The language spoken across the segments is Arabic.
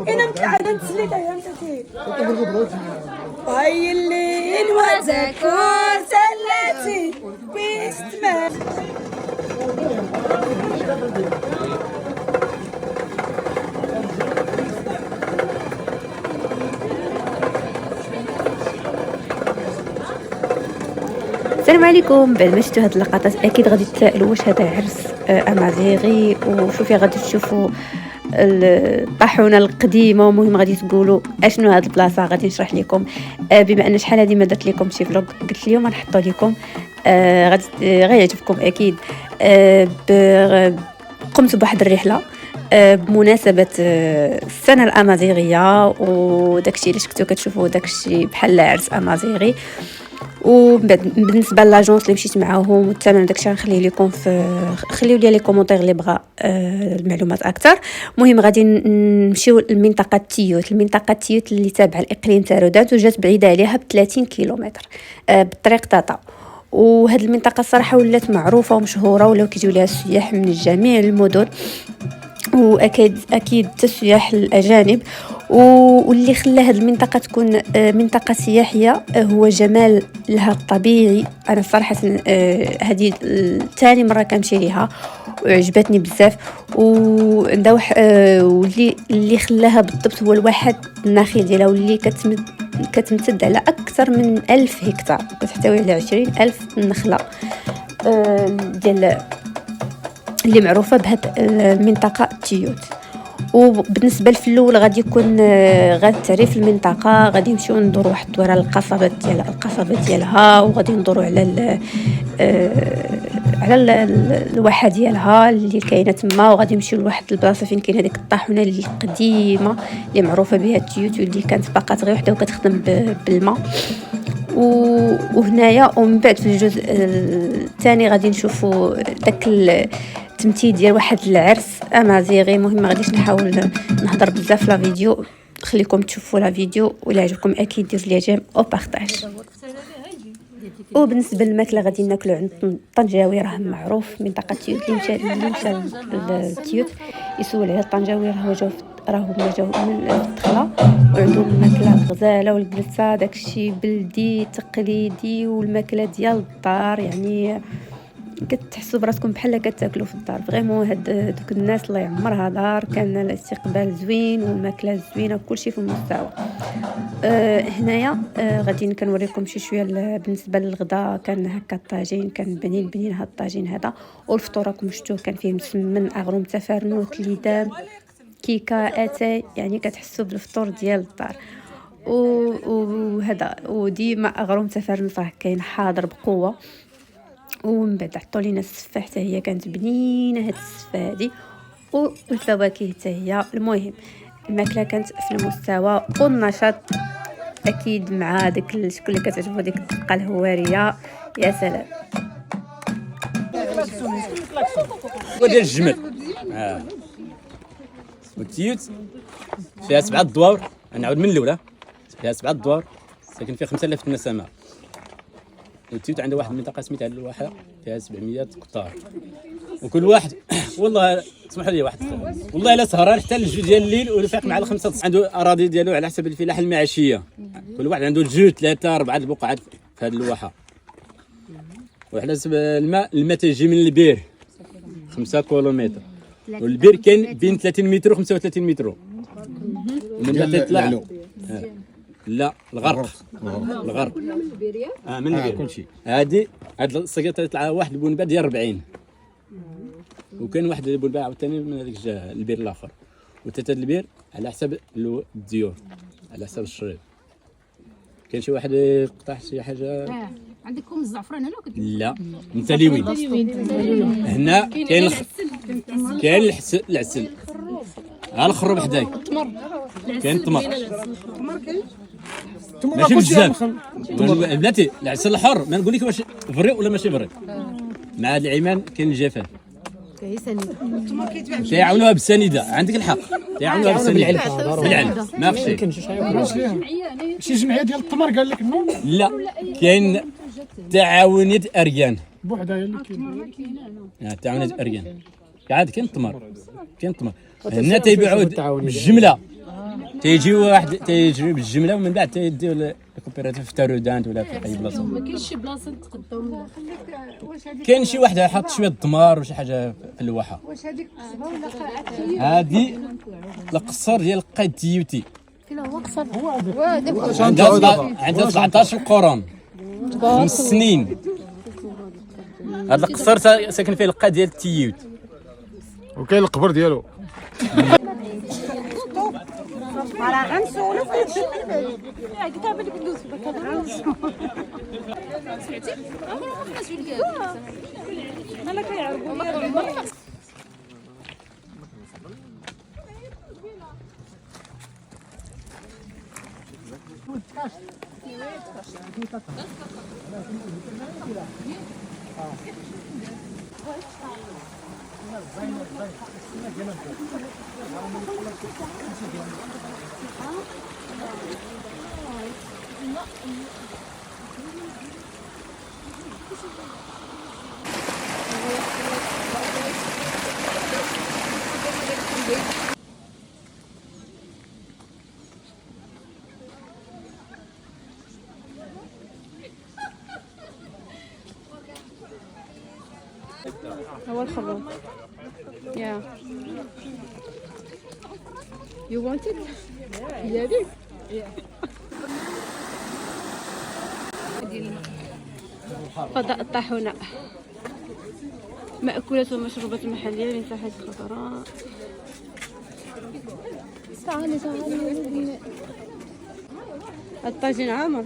انا متعاده نتسلي يا متاتي وهي الليل وذكر سلاتي بيستمع. السلام عليكم. بعد ما شفتوا هاد اللقطات اكيد غادي تسائلوا واش هذا عرس امازيغي، وشوفي غادي تشوفوا الطاحونه القديمه. ومهم غادي تقولوا اشنو هاد البلاصه. غادي نشرح لكم بما ان شحال هذه ما درت لكم شي فلوق، قلت اليوم غنحطوا لكم غادي غيعجبكم اكيد. قمت بواحد الرحله بمناسبه السنه الامازيغيه، وداكشي اللي شفتوا كتشوفوا داكشي بحال عرس امازيغي. وبالنسبه لاجونس اللي مشيت معاهم والثمن داكشي غنخليه لكم خليو لي كومونتير اللي بغى المعلومات اكثر. المهم غادي نمشيو لمنطقه تيوت. المنطقه تيوت اللي تابعه الاقليم تارودات وجات بعيده عليها ب 30 كيلومتر بالطريق طاطا. وهاد المنطقه الصراحه ولات معروفه ومشهوره، ولاو كيجيو ليها السياح من جميع المدن، واكيد السياح الاجانب. واللي خلى هذه المنطقه تكون منطقه سياحيه هو جمال لها الطبيعي. انا صراحه هذه ثاني مره كنمشي ليها وعجبتني بزاف. وعندها واللي خلاها بالضبط هو الواحد النخيل ديالها، واللي كتمتد على اكثر من 1000 هكتار، كتحتوي على 20,000 نخله ديال اللي معروفه بهاد المنطقه تيوت. وبالنسبه للفلول غادي يكون غادي تعريف المنطقه، غادي نمشيو ندوروا واحد الدوره على القصبه ديالها، وغادي ندوروا على الواحه ديالها اللي كاينه تما. وغادي نمشيو لواحد البلاصه فين كاينه ديك الطاحونه القديمه اللي معروفه بها تيوت، واللي كانت باقات غير وحده وكتخدم بالماء. وهنايا ومن بعد في الجزء الثاني غادي نشوفوا داك التمثيل ديال واحد العرس امازيغي. المهم ما غاديش نحاول نهضر بزاف لا فيديو، خليكم تشوفوا لا فيديو، ولا عجبكم اكيد ديروا لي جيم او بارطاج. وبالنسبه للماكله غادي ناكلوا عند الطنجاوي، راه معروف منطقه تيوت. اللي مشى لتيوت يسول على الطنجاوي راهو جاو من الدخله، وعندهم الماكله الغزاله والبلسه، داكشي بلدي تقليدي والماكله ديال الدار. يعني كتحسوا براسكم بحال كتاكلوا في الدار فريمون. هاد دوك الناس الله يعمرها دار، كان الاستقبال زوين والماكله زوينه وكلشي في المستوى. هنايا غادي كنوريكم شويه بالنسبه للغدا. كان هكا الطاجين، كان بنين هاد الطاجين هذا. والفطور راكم شفتوه كان فيه مسمن، اغروم، تفرنوت، ليدام، كيكه، اتاي. يعني كتحسوا بالفطور ديال الدار. وهذا وديما اغروم تفرنوت راه كاين حاضر بقوه. ومن بعد عطوا لينا السفه حتى هي كانت بنينه هاد السفه هادي، والفواكه حتى هي. المهم الماكله كانت في المستوى، والنشاط اكيد مع داك الشكل اللي كتعجبو ديك الدقه الهواريه. يا سلام. وديال الجمل وتيوت فيها 7 ادوار. نعاود من الاولى، فيها 7 ادوار ساكن فيها 5000 نسمه. وتيوت عنده واحد المنطقه سميتها الواحه فيها 700 قطار، وكل واحد والله اسمحوا لي واحد والله الا سهران حتى الجوج ديال الليل ولفاق مع الخمسه عنده اراضي ديالو على حسب الفلاحه المعاشيه. كل واحد عنده 2 3 4 البقعات في هذه الواحه. وعلى حسب الماء تيجي من البير 5 كيلومتر، والبير كاين بين 30 متر و 35 متر. ومن بعد تطلع لا الغرب من البير كلشي. هاد السقيط يطلع واحد البنبه ديال 40، وكان واحد البنبه عاوتاني من هذيك الجهه البير الاخر. وتتا البير على حسب الديور، على حسب الشريط. كاين شي واحد يقطع شي حاجه. عندكم الزعفران هنا ولا لا انت لوين هنا كاين العسل. على الخروب حداي كاين التمر انتم ماشي بزاف بلاتي العسل الحر ما نقول لك واش فري ولا ماشي فري مع هاد العيمان كاين الجفاف تيعاونوها بالسنيده عندك الحق تيعاونوها بالسنيده بالعلف ما خشي شي جمعيه ديال التمر قال لك نو لا كاين تعاونيه اريان بوحدها هي اللي كاين تعاونيه اريان عاد كاين التمر هنا تيبيعوا بالجمله تيجي واحد تيجي بالجمله ومن بعد تيديو الكوبيراتيف في تارودانت ولا في اي بلاصه ما كاينش شي بلاصه تقدم كاين شي واحد حاط شويه التمر وشي حاجه في الواحه واش هذيك قصبه ولا قلعه هادي القصر ديال القايد تيوتي كاين هو قصر عندها 17 قرون 5 سنين هذا القصر ساكن فيه القايد ديال التيوت وكاين القبر ديالو راه غنسولو في هادشي انا كيعرفوا لي هو الخروب. Yeah. You want it? Yeah. فضاء الطاحونة، مأكولات ومشروبات محلية من ساحة خضراء. تعالي الطاجين عامر.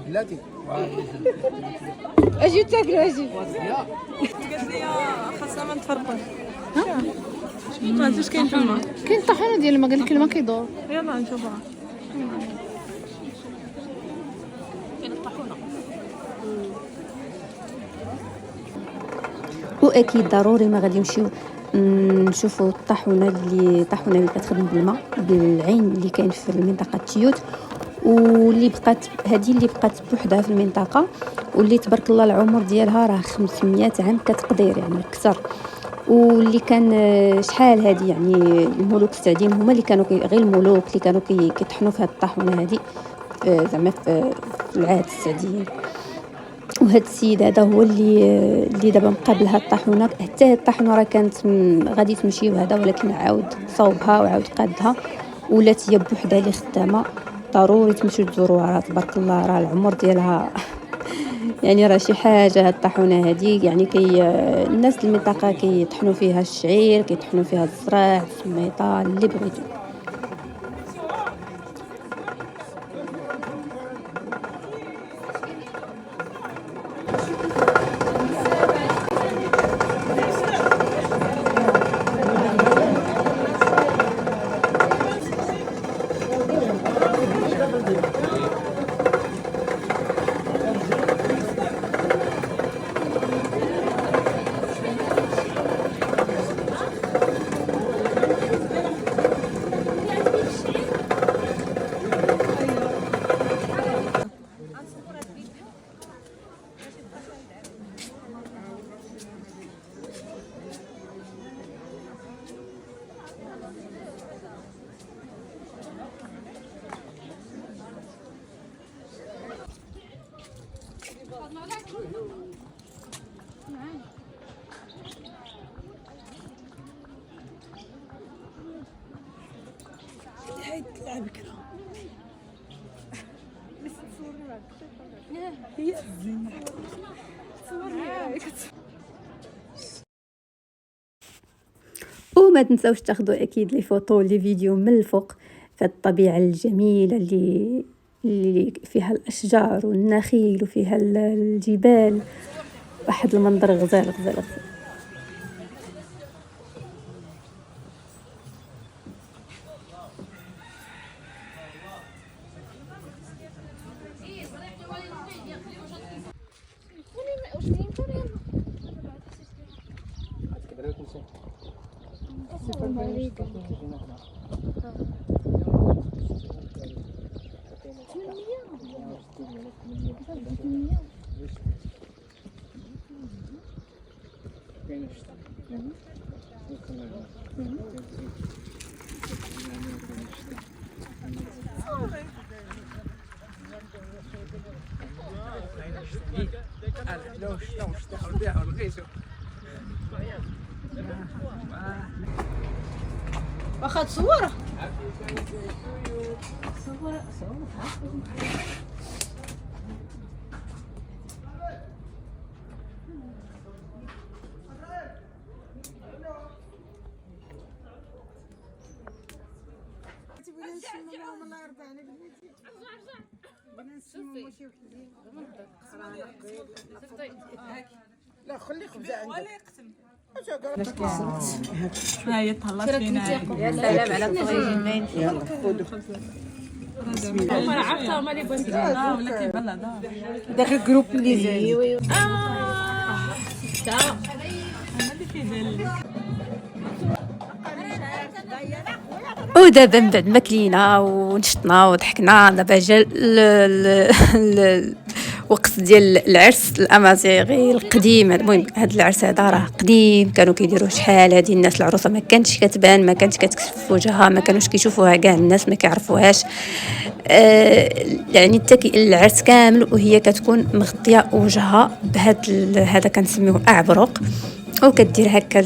بلاتي اجي تاكلوا اجي. قالت لي خاصنا ما نتفرقوش. واش كاين تما؟ كاين الطحينه ديال ما قال لك ما كيدور. يلا نشوفها. واكيد ضروري ما غادي نمشيو نشوفوا الطاحونه اللي كتخدم بالماء بالعين اللي كاين في المنطقه تيوت، واللي بقات هذه اللي بقات بوحدها في المنطقه، واللي تبارك الله العمر ديالها راه 500 عام كتقدير يعني اكثر. واللي كان شحال هذه يعني الملوك السعديين هما اللي كانوا غير الملوك اللي كانوا كيطحنوا في هذه الطاحونه هذه زعما في العهد السعديين. وهذا السيد هذا هو اللي دابا مقابل هاد الطاحونه. حتى هاد الطاحونه راه كانت غادي تمشي وهذا، ولكن عاود صوبها وعاود قادها ولات هي بوحدها اللي خدامه. ضروري تمشيو تزوروها، راه تبارك الله راه العمر ديالها يعني راه شي حاجه. هاد الطاحونه هذه يعني الناس المنطقه كيطحنوا فيها الشعير، كيطحنوا فيها الزراع، السميطه، اللي بغيتو. هاي تلعب بكره هي زينة وما تنساوش تاخذوا اكيد لي فوتو لي فيديو من الفوق في الطبيعه الجميله اللي فيها الاشجار والنخيل وفيها الجبال. واحد المنظر غزال غزال غزال. واخا تصور لا خلي خبزه عندك. ها هي طلعت لينا يا سلام على الطريقين باين يلا خذوا. هما عرفتها هما اللي بغيت ولا كيبان هذا داك الجروب اللي جاي. ودابا من بعد ما كلينا ونشطنا وضحكنا دابا جا الوقت ديال العرس الامازيغي القديم. المهم هذا العرس هذا راه قديم، كانوا كيديروه شحال هذه الناس. العروسه ما كانتش كتبان، ما كانتش كتكشف وجهها، ما كانوش كيشوفوها كاع الناس، ما كيعرفوهاش. يعني العرس كامل وهي كتكون مغطيه وجهها بهذا هذا كنسميوه اعبرق، وكدير هكا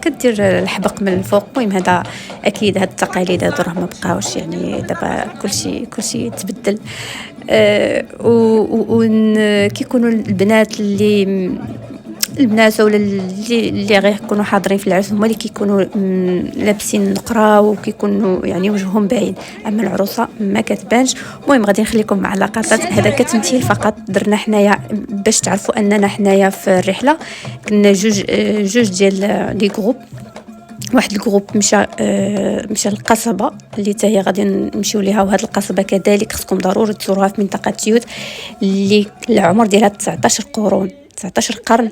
كدير الحبق من الفوق. المهم هذا اكيد هاد التقاليد هادو راه ما بقاوش، يعني دابا كلشي تبدل. كيكونوا البنات ولا اللي غيكونوا حاضرين في العرس هما اللي كيكونوا لابسين نقره وكيكونوا يعني وجههم باين، اما العروسه ما كتبانش. المهم غادي نخليكم مع لقطات. هذا كتمثيل فقط درنا حنايا باش تعرفوا اننا حنايا في الرحله. كنا جوج ديال لي جروب. واحد الجروب مشى للقصبه اللي حتى هي غادي نمشيو ليها، وهاد القصبه كذلك خصكم ضروري تزوروها في منطقه تيوت اللي العمر ديالها 19 قرون 19 قرن،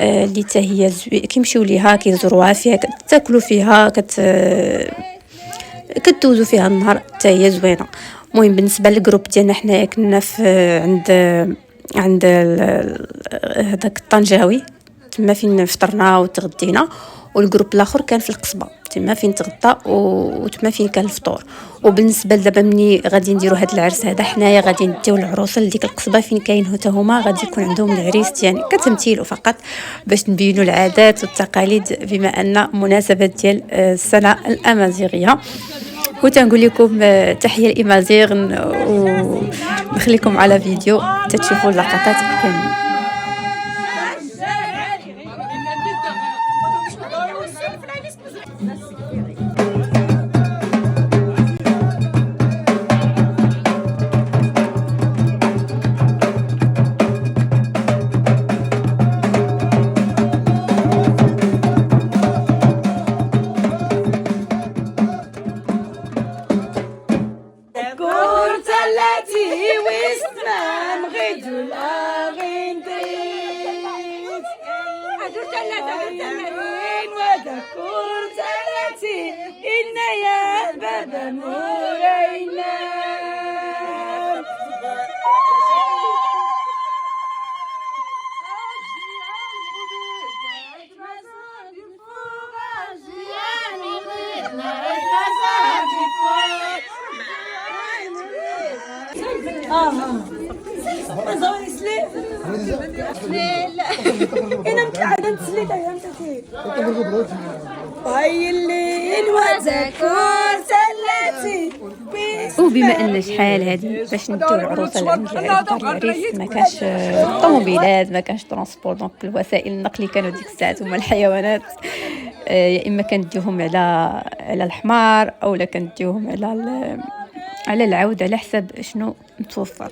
اللي حتى هي كيمشيو ليها كيزوروها فيها تاكلوا فيها كدوزوا فيها النهار حتى هي زوينه. المهم بالنسبه للجروب ديالنا حنايا كنا في عند هذاك الطنجاوي تما فين فطرنا وتغدينا، والجروب الاخر كان في القصبه تما فين تغدى وتما فين كان الفطور. وبالنسبه لدابا ملي غادي نديروا هذا العرس هذا حنايا غادي نديو العروسه لديك القصبه فين كاين حتى هما غادي يكون عندهم العريس، يعني كتمثيل فقط باش نبينوا العادات والتقاليد بما ان مناسبه ديال السنه الامازيغيه. وتنقول لكم تحيه الامازيغ، ونخليكم على فيديو تشوفوا اللقطات كامله. انا متعاده نتسليت يا متاتي هاي الليل وذكر سلاتي. وبما ان شحال هذه باش نديو العروسه لعند العريس ما كانش طوموبيلات ما كانش ترونسبور، دونك الوسائل النقل اللي كانوا ديك الساعات هما الحيوانات، يا اما كنديوهم على الحمار او لا كنديوهم على العود على حسب شنو متوفر.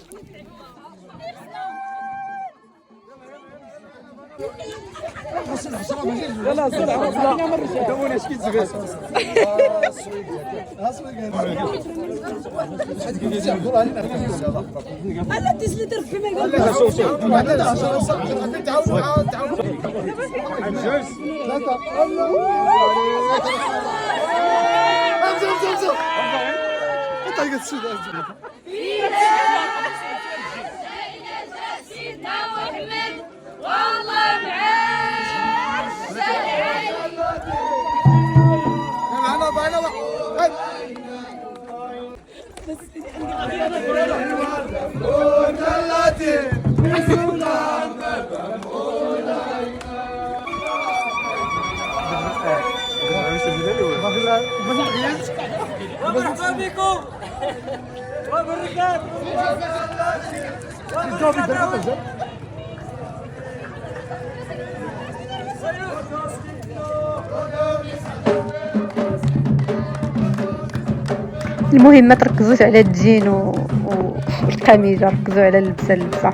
المهم ما تركزوش على الجين والقميجه، ركزوا على اللبسه.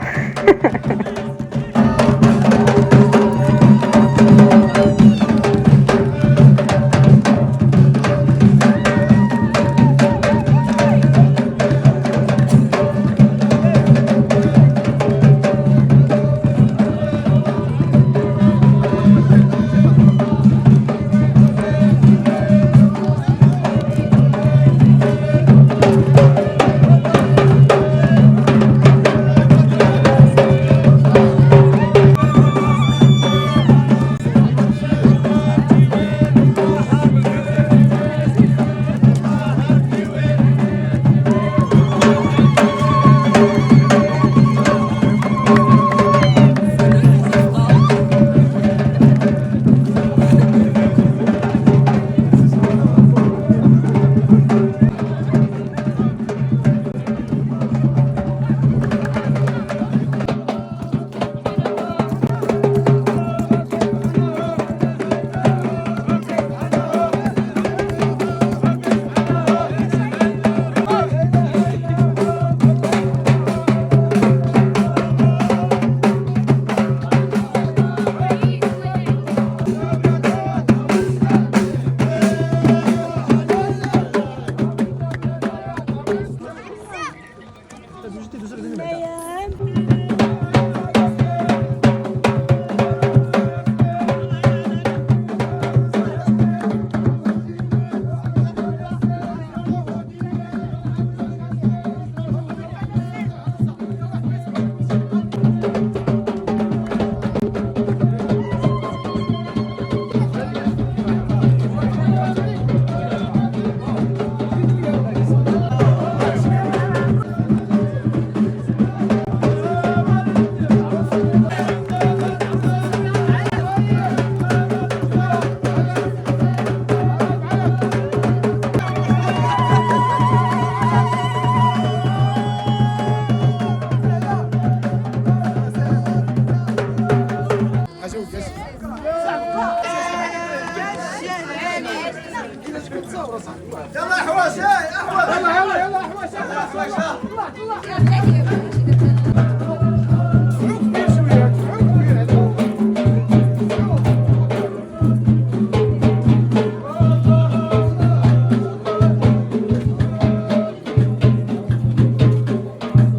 يلا حواش يلا يلا حواش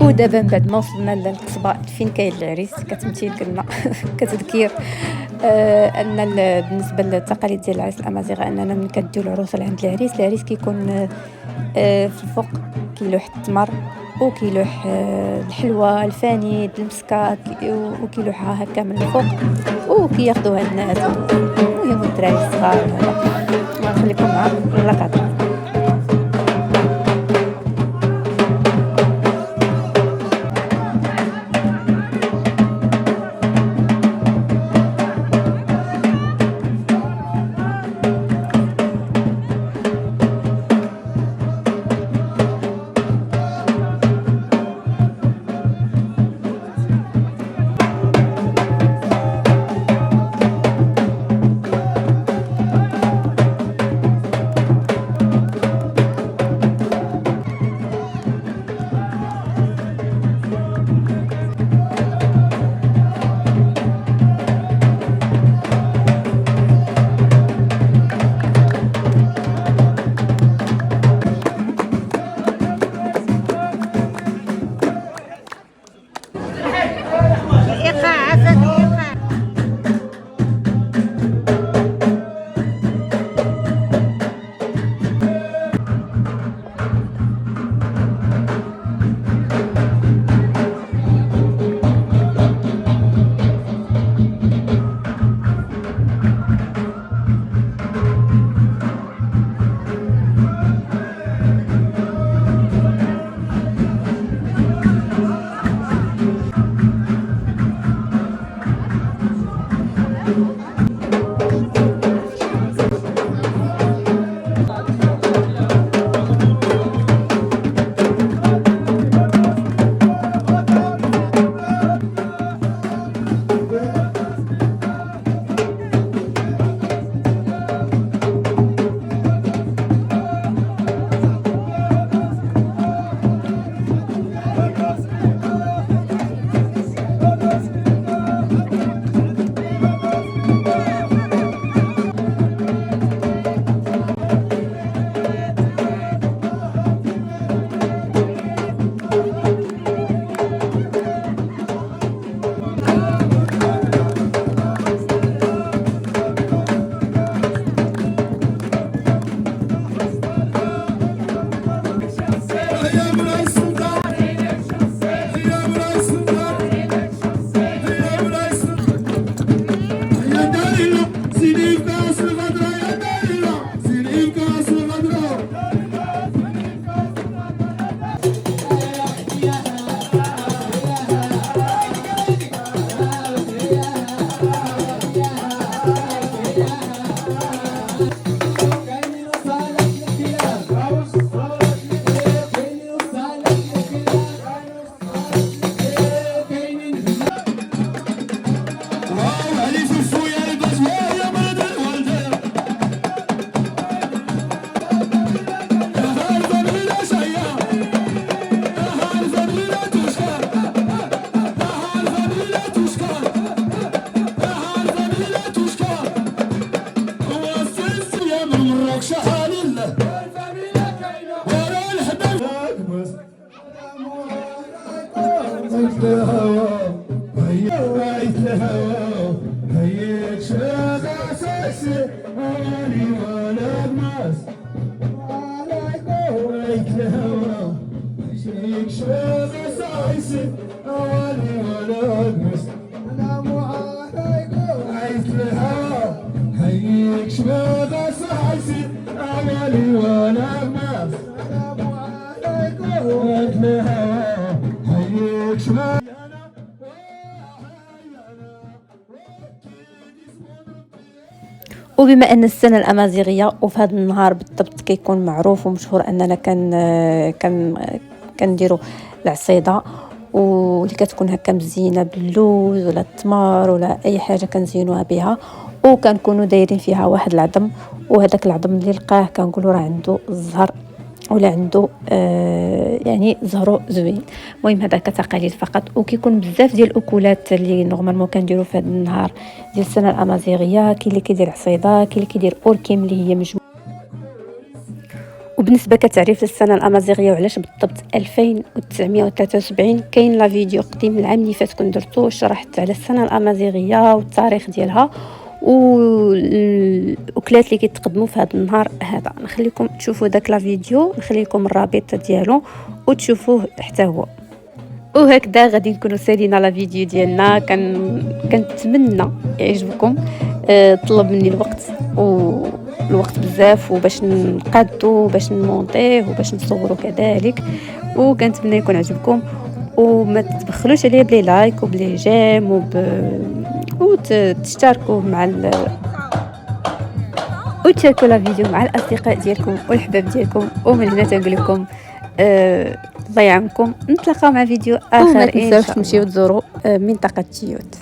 ودابا من بعد ما وصلنا للقصبه فين كاين العريس كتمثيل قلنا كتذكير ان بالنسبه للتقاليد ديال العريس الامازيغ اننا ملي كديو العروسه لعند العريس كيكون في الفوق كيلوح التمر وكيلوح الحلوى الفاني المسكه وكيلوحها هكا من الفوق وكياخذوها الناس المهم الدراري الصغار. نخليكم مع اللقطات. شحال الله ورا الحبل هيك شغل اساسي اني ولا الناس عليك الهوى هيك شغل اساسي اني ولا الناس سلام عليكم عيد الهوى هيك شغل اساسي اني ولا الناس سلام عليكم عيد الهوى هيك شغل. وبما ان السنه الامازيغيه وفي هذا النهار بالضبط كيكون معروف ومشهور اننا كنديروا العصيده واللي كتكون هكا مزينه باللوز ولا التمر ولا اي حاجه كنزينوها بها، وكنكونوا دايرين فيها واحد العظم، وهذاك العظم اللي لقاه كنقولوا راه عنده الزهر ولا عنده يعني زهرو زوين. المهم هذاك تقاليد فقط، وكيكون بزاف ديال الاكلات اللي نورمالمون كنديروا في هذا النهار ديال السنه الامازيغيه. كاين اللي كيدير عصيده، كاين اللي كيدير اوركيم اللي هي مجموعه. وبالنسبه كتعريف للسنه الامازيغيه وعلاش بالضبط 2973 كاين لا فيديو قديم العام اللي فات كنت درتو شرحت على السنه الامازيغيه والتاريخ ديالها والاكلات اللي كيتقدموا في هذا النهار هذا. نخليكم تشوفوا داك لا فيديو، نخليكم الرابط ديالو وتشوفوه حتى هو. وهكذا غادي نكونوا سالينا لا فيديو ديالنا. كنتمنى يعجبكم. طلب مني الوقت بزاف وباش نقادو باش نمونطيه وباش نصورو كذلك، وكنتمنى يكون عجبكم. وما تبخلوش عليا بلي لايك وبلي جيم وتشتركوا مع وتشاركوا لا فيديو مع الاصدقاء ديالكم والحباب ديالكم. ومن هنا تنقول لكم الله يعاونكم، نتلاقاو مع فيديو اخر. ما تنساوش تمشيو تزوروا منطقه تيوت.